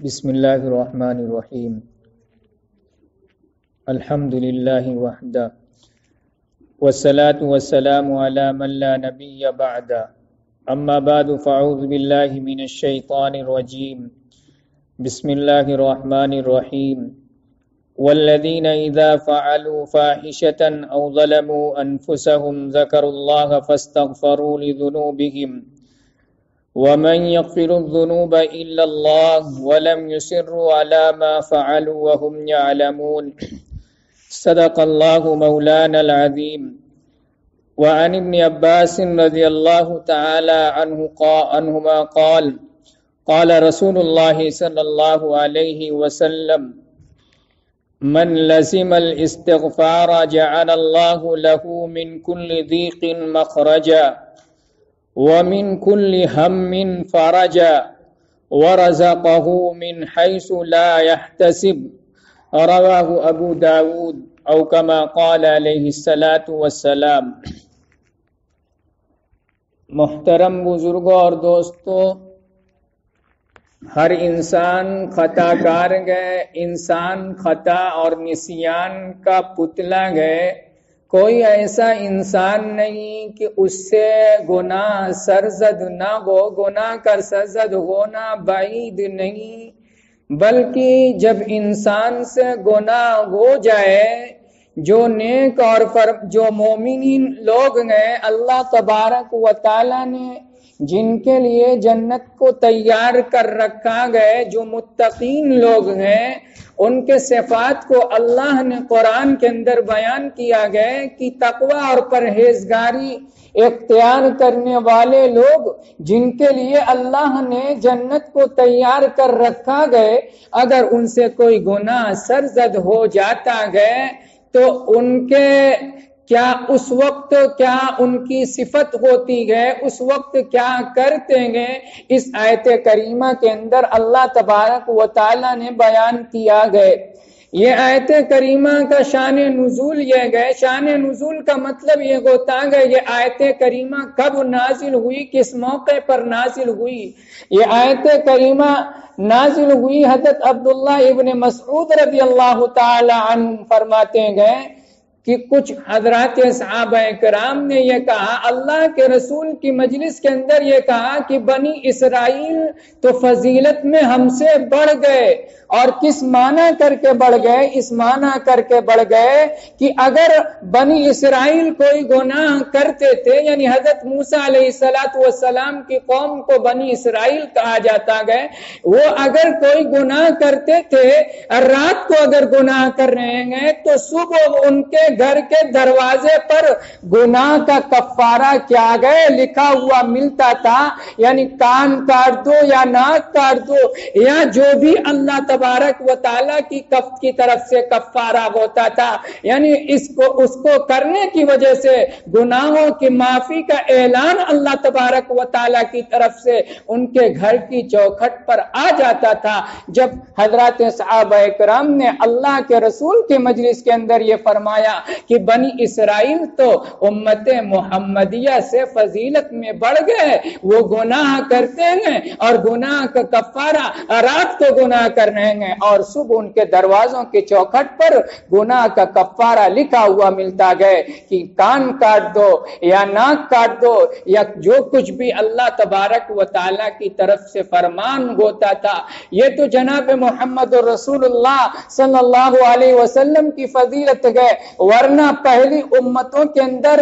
بسم اللہ الرحمن الرحیم الحمد للہ وحدہ والصلاة والسلام علی من لا نبی بعدہ اما بعد فاعوذ باللہ من الشیطان الرجیم بسم اللہ الرحمن الرحیم والذین اذا فعلوا فاحشة او ظلموا انفسهم ذکروا اللہ فاستغفروا لذنوبهم ومن يغفر الذنوب إلا الله ولم يصروا على ما فعلوا وهم يعلمون صدق الله مولانا العظيم. وعن ابن عباس رضي الله تعالى عنهما قال قال رسول الله صلى الله عليه وسلم من لزم الاستغفار جعل الله له من كل ضيق مخرجا ومن كل هم فرجا ورزقه من حيث لا يحتسب. رواه ابو داود او كما قال عليه الصلاة والسلام. محترم بزرگوں اور دوستو، ہر انسان خطا کار گئے، انسان خطا اور نسیان کا پتلا گئے. کوئی ایسا انسان نہیں کہ اس سے گناہ سرزد نہ ہو، گناہ کا سرزد ہونا بعید نہیں، بلکہ جب انسان سے گناہ ہو جائے، جو نیک اور جو مومنین لوگ ہیں، اللہ تبارک و تعالی نے جن کے لیے جنت کو تیار کر رکھا گئے، جو متقین لوگ ہیں، ان کے صفات کو اللہ نے قرآن کے اندر بیان کیا گیا کہ تقوی اور پرہیزگاری اختیار کرنے والے لوگ جن کے لیے اللہ نے جنت کو تیار کر رکھا گئے، اگر ان سے کوئی گناہ سرزد ہو جاتا گئے تو ان کے کیا اس وقت کیا ان کی صفت ہوتی ہے، اس وقت کیا کرتے گے، اس آیت کریمہ کے اندر اللہ تبارک و تعالی نے بیان کیا گئے. یہ آیت کریمہ کا شان نزول یہ گئے، شان نزول کا مطلب یہ ہوتا ہے یہ آیت کریمہ کب نازل ہوئی، کس موقع پر نازل ہوئی. یہ آیت کریمہ نازل ہوئی حضرت عبداللہ ابن مسعود رضی اللہ تعالی عنہ فرماتے گئے کہ کچھ حضرات صحابہ کرام نے یہ کہا، اللہ کے رسول کی مجلس کے اندر یہ کہا کہ بنی اسرائیل تو فضیلت میں ہم سے بڑھ گئے، اور کس معنی کر کے بڑھ گئے، اس معنی کر کے بڑھ گئے کہ اگر بنی اسرائیل کوئی گناہ کرتے تھے، یعنی حضرت موسیٰ علیہ السلام کی قوم کو بنی اسرائیل کہا جاتا گئے، وہ اگر کوئی گناہ کرتے تھے، رات کو اگر گناہ کر رہے ہیں تو صبح ان کے گھر کے دروازے پر گناہ کا کفارہ کیا گئے لکھا ہوا ملتا تھا، یعنی کان کاٹ دو یا ناک کاٹ دو یا جو بھی اللہ تبارک و تعالیٰ کی طرف سے کفارہ ہوتا تھا، یعنی اس کو کرنے کی وجہ سے گناہوں کی معافی کا اعلان اللہ تبارک و تعالیٰ کی طرف سے ان کے گھر کی چوکھٹ پر آ جاتا تھا. جب حضرات صحابہ کرام نے اللہ کے رسول کے مجلس کے اندر یہ فرمایا کہ بنی اسرائیل تو امت محمدیہ سے فضیلت میں بڑھ گئے، وہ گناہ کرتے ہیں اور گناہ کا کفارہ رات کو گناہ کر رہے ہیں اور صبح ان کے دروازوں کے چوکھٹ پر گناہ کا کفارہ لکھا ہوا ملتا گئے کہ کان کاٹ دو یا ناک کاٹ دو یا جو کچھ بھی اللہ تبارک و تعالیٰ کی طرف سے فرمان ہوتا تھا. یہ تو جناب محمد رسول اللہ صلی اللہ علیہ وسلم کی فضیلت گئے، ورنہ پہلی امتوں کے اندر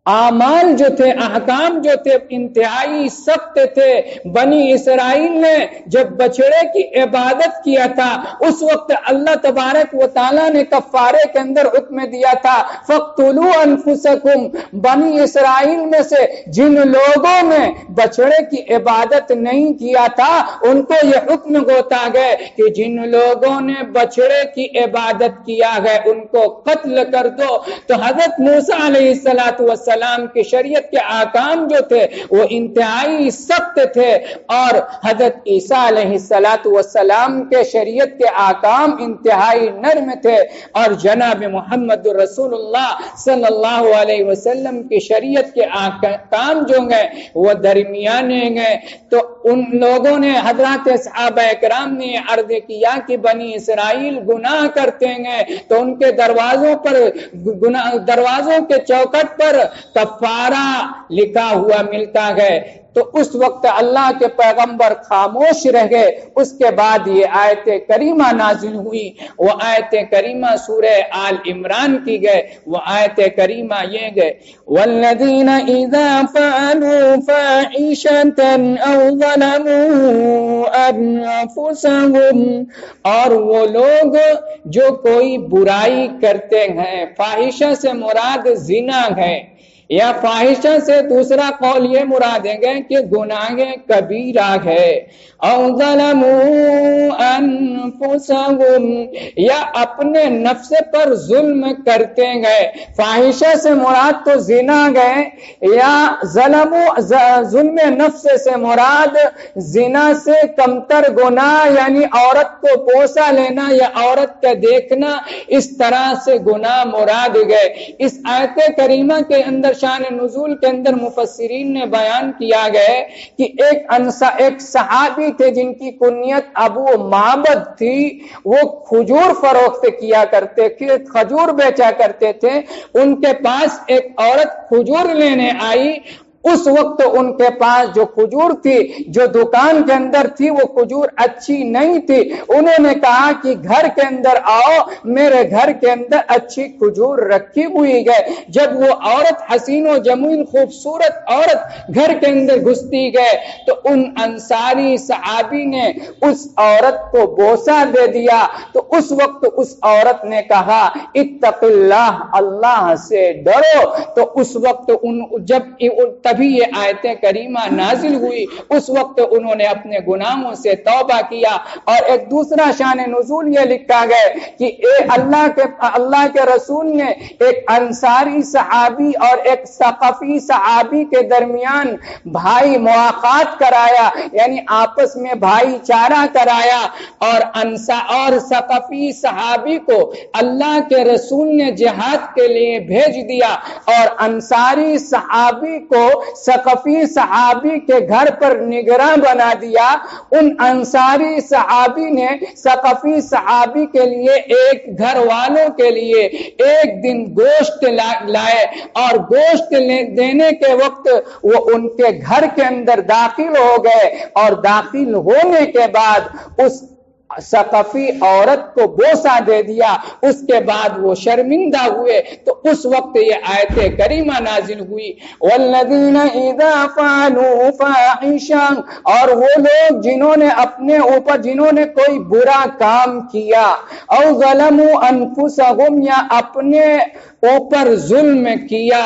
اعمال جو تھے، احکام جو تھے انتہائی سخت تھے. بنی اسرائیل نے جب بچڑے کی عبادت کیا تھا اس وقت اللہ تبارک و تعالیٰ نے کفارے کے اندر حکم دیا تھا فَاقْتُلُوا أَنفُسَكُمْ. بنی اسرائیل میں سے جن لوگوں نے بچڑے کی عبادت نہیں کیا تھا ان کو یہ حکم ہوتا گئے کہ جن لوگوں نے بچڑے کی عبادت کیا ہے ان کو قتل کر دو. تو حضرت موسیٰ علیہ السلام کی شریعت کے احکام جو تھے وہ انتہائی سخت تھے، اور حضرت عیسیٰ علیہ السلام کے شریعت کے احکام انتہائی نرم تھے، اور جناب محمد رسول اللہ صلی اللہ علیہ وسلم کی شریعت کے احکام جو گئے وہ درمیانے گئے. تو ان لوگوں نے حضرات صحابہ کرام نے عرض کیا کہ بنی اسرائیل گناہ کرتے ہیں تو ان کے دروازوں کے چوکٹ پر کفارہ لکھا ہوا ملتا ہے، تو اس وقت اللہ کے پیغمبر خاموش رہ گئے۔ اس کے بعد یہ آیت کریمہ نازل ہوئی، وہ آیت کریمہ سورہ آل عمران کی گئے، وہ آیت کریمہ یہ گئے والذین اذا فعلوا فاحشة او ظلموا انفسهم، اور وہ لوگ جو کوئی برائی کرتے ہیں، فاحشہ سے مراد زنا ہے، یا فاحشہ سے دوسرا قول یہ مراد ہے کہ گناہ کبیرہ ہے، او ظلموا انفسهم، یا اپنے نفس پر ظلم کرتے گئے۔ فاحشہ سے مراد تو زنا گئے، یا ظلم نفس سے مراد زنا سے کمتر گناہ، یعنی عورت کو بوسہ لینا یا عورت کا دیکھنا، اس طرح سے گناہ مراد گئے۔ اس آیت کریمہ کے اندر شان نزول کے اندر مفسرین نے بیان کیا گیا کہ ایک صحابی تھے جن کی کنیت ابو معبد تھی، وہ کھجور فروخت کیا کرتے تھے، کھجور بیچا کرتے تھے۔ ان کے پاس ایک عورت کھجور لینے آئی، اس وقت ان کے پاس جو کھجور تھی، جو دکان کے اندر تھی، وہ کھجور اچھی نہیں تھی۔ انہوں نے کہا کہ گھر کے اندر آؤ، میرے گھر کے اندر اچھی کھجور رکھی ہوئی ہے۔ جب وہ عورت حسین و جمیل خوبصورت عورت گھر کے اندر گھستی گئے تو ان انصاری صحابی نے اس عورت کو بوسہ دے دیا، تو اس وقت اس عورت نے کہا اتق اللہ، اللہ سے ڈرو۔ تو اس وقت جب تبھی یہ آیت کریمہ نازل ہوئی، اس وقت انہوں نے اپنے گناہوں سے توبہ کیا۔ اور ایک دوسرا شان نزول یہ لکھا گیا کہ اللہ کے رسول نے ایک انصاری صحابی اور ایک ثقفی صحابی کے درمیان بھائی مواقعات کرایا، یعنی آپس میں بھائی چارہ کرایا، اور ثقفی صحابی کو اللہ کے رسول نے جہاد کے لیے بھیج دیا، اور انصاری صحابی کو ثقفی صحابی کے گھر پر نگراں بنا دیا۔ ان انصاری صحابی نے ثقفی صحابی کے لیے ایک گھر والوں کے لیے ایک دن گوشت لائے، اور گوشت دینے کے وقت وہ ان کے گھر کے اندر داخل ہو گئے، اور داخل ہونے کے بعد اس ثقفی عورت کو بوسہ دے دیا۔ اس کے بعد وہ شرمندہ ہوئے، تو اس وقت یہ آیت کریمہ نازل ہوئی والذین اذا فعلوا فاحشہ، اور وہ لوگ جنہوں نے کوئی برا کام کیا، او ظلموا انفسهم، یا اپنے اوپر ظلم کیا،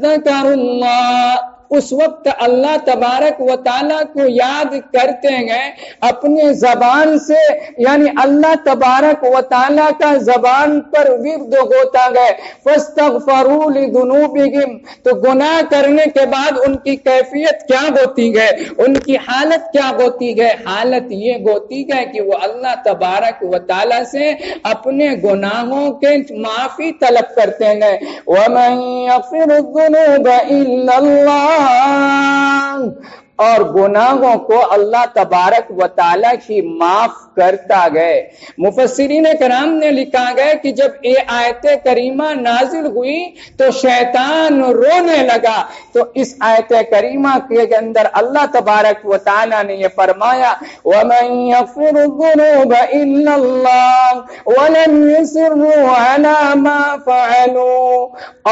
ذکروا اللہ، اس وقت اللہ تبارک و تعالیٰ کو یاد کرتے ہیں اپنے زبان سے، یعنی اللہ تبارک و تعالیٰ کا زبان پر ورد ہوتا گئے۔ فاستغفروا لذنوبہم، تو گناہ کرنے کے بعد ان کی کیفیت کیا ہوتی ہے، ان کی حالت کیا ہوتی ہے؟ حالت یہ ہوتی ہے کہ وہ اللہ تبارک و تعالیٰ سے اپنے گناہوں کے معافی طلب کرتے ہیں۔ وَمَن يَغْفِرُ الذُّنُوبَ إِلَّا اللَّهُ، اور گناہوں کو اللہ تبارک و تعالیٰ کی معاف کرتا گئے۔ مفسرین کرام نے لکھا گیا کہ جب یہ آیت کریمہ نازل ہوئی تو شیطان رونے لگا، تو اس آیت کریمہ کے اندر اللہ تبارک و تعالیٰ نے یہ فرمایا وَمَن يَغْفِرُ الذُّنُوبَ إِلَّا اللَّهُ وَلَمْ يُصِرُّوا عَلَى مَا فَعَلُوا،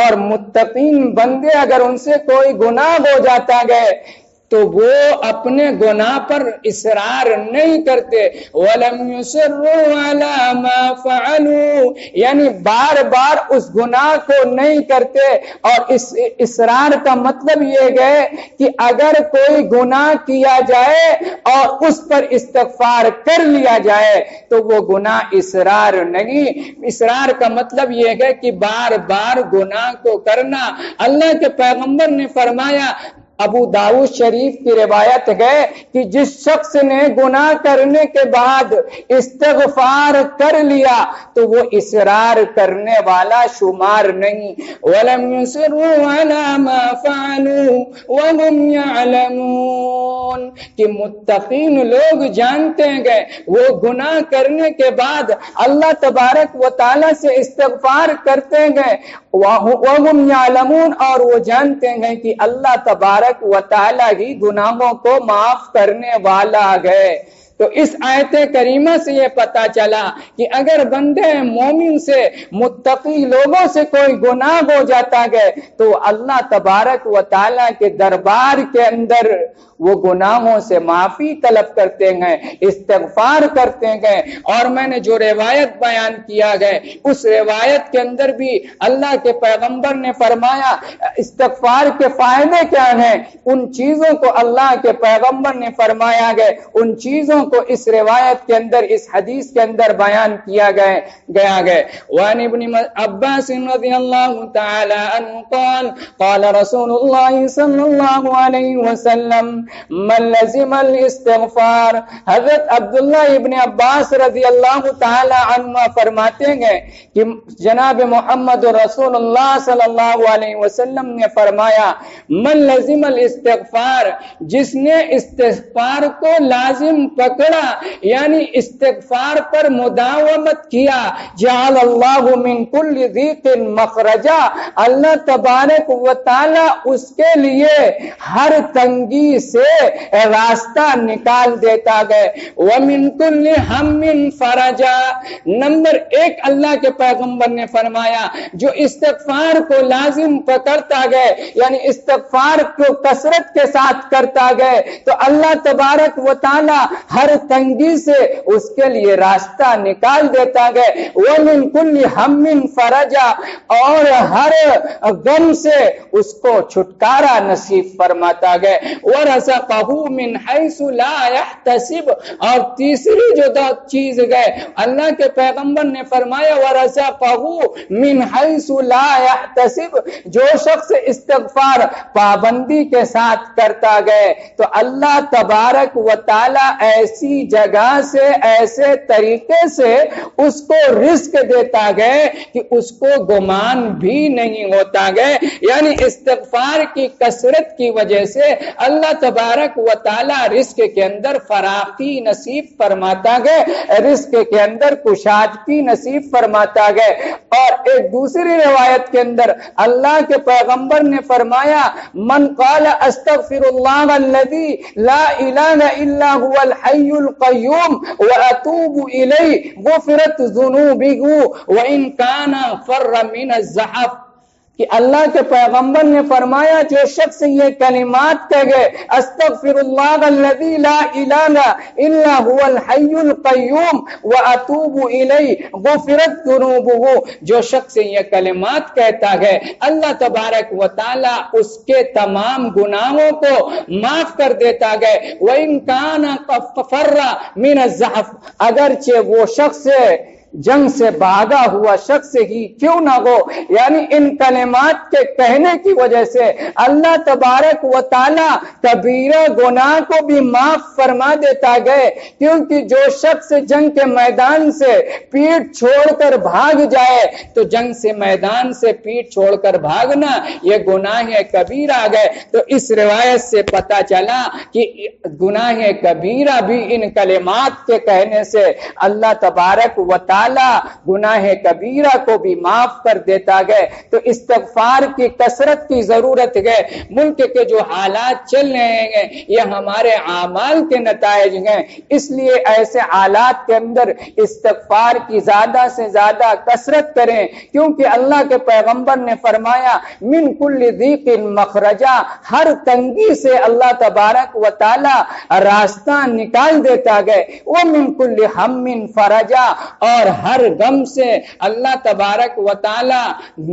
اور متقین بندے اگر ان سے کوئی گناہ ہو جاتا گئے تو وہ اپنے گناہ پر اصرار نہیں کرتے۔ وَلَمْ يُصِرُّوا عَلَى مَا فَعَلُوا، یعنی بار بار اس گناہ کو نہیں کرتے۔ اور اس اصرار کا مطلب یہ ہے کہ اگر کوئی گناہ کیا جائے اور اس پر استغفار کر لیا جائے تو وہ گناہ اصرار نہیں۔ اصرار کا مطلب یہ ہے کہ بار بار گناہ کو کرنا۔ اللہ کے پیغمبر نے فرمایا، ابو داؤد شریف کی روایت ہے کہ جس شخص نے گناہ کرنے کے بعد استغفار کر لیا تو وہ اصرار کرنے والا شمار نہیں۔ وَلَمْ يُصِرُّوا عَلَى مَا فَعَلُوا وَهُمْ يَعْلَمُونَ، کہ متقین لوگ جانتے ہیں وہ گناہ کرنے کے بعد اللہ تبارک و تعالی سے استغفار کرتے ہیں وَهُمْ يَعْلَمُونَ اور وہ جانتے ہیں کہ اللہ تبارک و تعالی ہی گناہوں کو معاف کرنے والا ہے۔ تو اس آیت کریمہ سے یہ پتا چلا کہ اگر بندے مومن سے متقی لوگوں سے کوئی گناہ ہو جاتا ہے تو اللہ تبارک و تعالی کے دربار کے اندر وہ گناہوں سے معافی طلب کرتے ہیں، استغفار کرتے ہیں۔ اور میں نے جو روایت بیان کیا ہے اس روایت کے اندر بھی اللہ کے پیغمبر نے فرمایا استغفار کے فائدے کیا ہیں، ان چیزوں کو اللہ کے پیغمبر نے فرمایا ہے، ان چیزوں کو اس روایت کے اندر اس حدیث کے اندر بیان کیا گیا ہے۔ وعن ابن عباس رضی اللہ تعالی عنہ قال قال رسول اللہ صلی اللہ علیہ وسلم من لزم الاستغفار۔ حضرت عبداللہ ابن عباس رضی اللہ تعالی عنہ فرماتے ہیں کہ جناب محمد رسول اللہ صلی اللہ علیہ وسلم نے فرمایا من لزم الاستغفار، جس نے استغفار کو لازم پکڑا یعنی استغفار پر مداومت کیا، جعل اللہ من کل ضیق مخرجا، اللہ تبارک و تعالی اس کے لیے ہر تنگی سے راستہ نکال دیتا ہے، ومن کل ہم فرجا۔ نمبر ایک اللہ کے پیغمبر نے فرمایا جو استغفار کو لازم پکڑتا گئے یعنی استغفار کو کثرت کے ساتھ کرتا گئے تو اللہ تبارک و تعالی ہر تنگی سے اس کے لیے راستہ نکال دیتا گئے، ومن کل ہم فرجا، اور ہر غم سے اس کو چھٹکارا نصیب فرماتا گئے، ورزقہ من حیث لا یحتسب، اور تیسری جو چیز گئے اللہ کے پیغمبر نے فرمایا ورزقہ من حیث لا یحتسب، جو شخص استغفار پابندی کے ساتھ کرتا گئے تو اللہ تبارک و تعالی ایسی جگہ سے ایسے طریقے سے اس کو رزق دیتا گئے کہ اس کو گمان بھی نہیں ہوتا گئے، یعنی استغفار کی کثرت کی وجہ سے اللہ تبارک و تعالی رزق کے اندر فراخی نصیب فرماتا گئے، رزق کے اندر کشادگی نصیب فرماتا گئے۔ اور ایک دوسری روایت کے اندر اللہ کے پیغمبر نے فرمایا من قال استغفر اللہ الذی لا الہ الا هو الحی القیوم واتوب الیہ غفرت ذنوبہ وان کان فر من الزحف، کہ اللہ کے پیغمبر نے فرمایا جو شخص یہ کلمات کہے استغفر اللہ الذی لا الہ الا هو الحی القیوم واتوب الیہ غفرت ذنوبہ، جو شخص یہ کلمات کہتا ہے اللہ تبارک و تعالی اس کے تمام گناہوں کو معاف کر دیتا ہے، وَإِن كَانَ فَرَّ مِنَ الزَّحْفِ، اگرچہ وہ شخص جنگ سے بھاگا ہوا شخص ہی کیوں نہ ہو، یعنی ان کلمات کے کہنے کی وجہ سے اللہ تبارک و تعالی کبیرہ گناہ کو بھی معاف فرما دیتا گئے، کیونکہ جو شخص جنگ کے میدان سے پیٹ چھوڑ کر بھاگ جائے تو جنگ سے میدان سے پیٹ چھوڑ کر بھاگنا یہ گناہ کبیرہ گئے۔ تو اس روایت سے پتا چلا کہ گناہ کبیرہ بھی ان کلمات کے کہنے سے اللہ تبارک و تعالی گناہ کبیرہ کو بھی معاف کر دیتا گئے۔ تو استغفار کی کثرت کی ضرورت ہے۔ ملک کے جو حالات چل رہے ہیں یہ ہمارے اعمال کے نتائج ہیں، اس لیے ایسے حالات کے اندر استغفار کی زیادہ سے زیادہ کثرت کریں، کیونکہ اللہ کے پیغمبر نے فرمایا من کل ضیق مخرجا، ہر تنگی سے اللہ تبارک و تعالی راستہ نکال دیتا گئے، ومن کل ہم فرجا، اور ہر غم سے اللہ تبارک و تعالی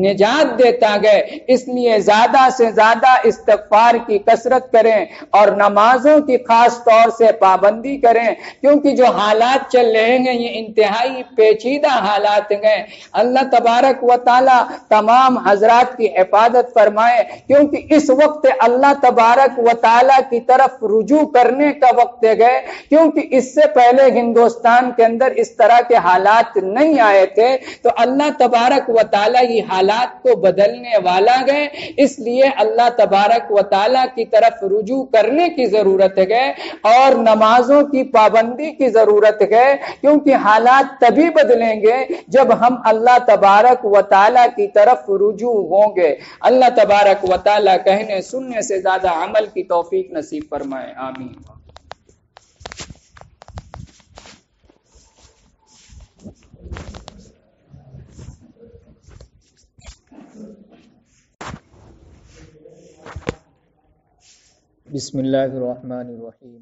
نجات دیتا گئے۔ اس لیے زیادہ سے زیادہ استغفار کی کثرت کریں اور نمازوں کی خاص طور سے پابندی کریں، کیونکہ جو حالات چل رہے ہیں یہ انتہائی پیچیدہ حالات ہیں۔ اللہ تبارک و تعالی تمام حضرات کی حفاظت فرمائے، کیونکہ اس وقت اللہ تبارک و تعالی کی طرف رجوع کرنے کا وقت ہے، کیونکہ اس سے پہلے ہندوستان کے اندر اس طرح کے حالات حالات نہیں آئے تھے تو اللہ تبارک و تعالیٰ یہ حالات کو بدلنے والا ہے، اس لیے اللہ تبارک و تعالیٰ کی طرف رجوع کرنے کی ضرورت ہے اور نمازوں کی پابندی کی ضرورت ہے، کیونکہ حالات تبھی بدلیں گے جب ہم اللہ تبارک و تعالیٰ کی طرف رجوع ہوں گے۔ اللہ تبارک و تعالیٰ کہنے سننے سے زیادہ عمل کی توفیق نصیب فرمائے، آمین۔ بسم اللہ الرحمن الرحیم۔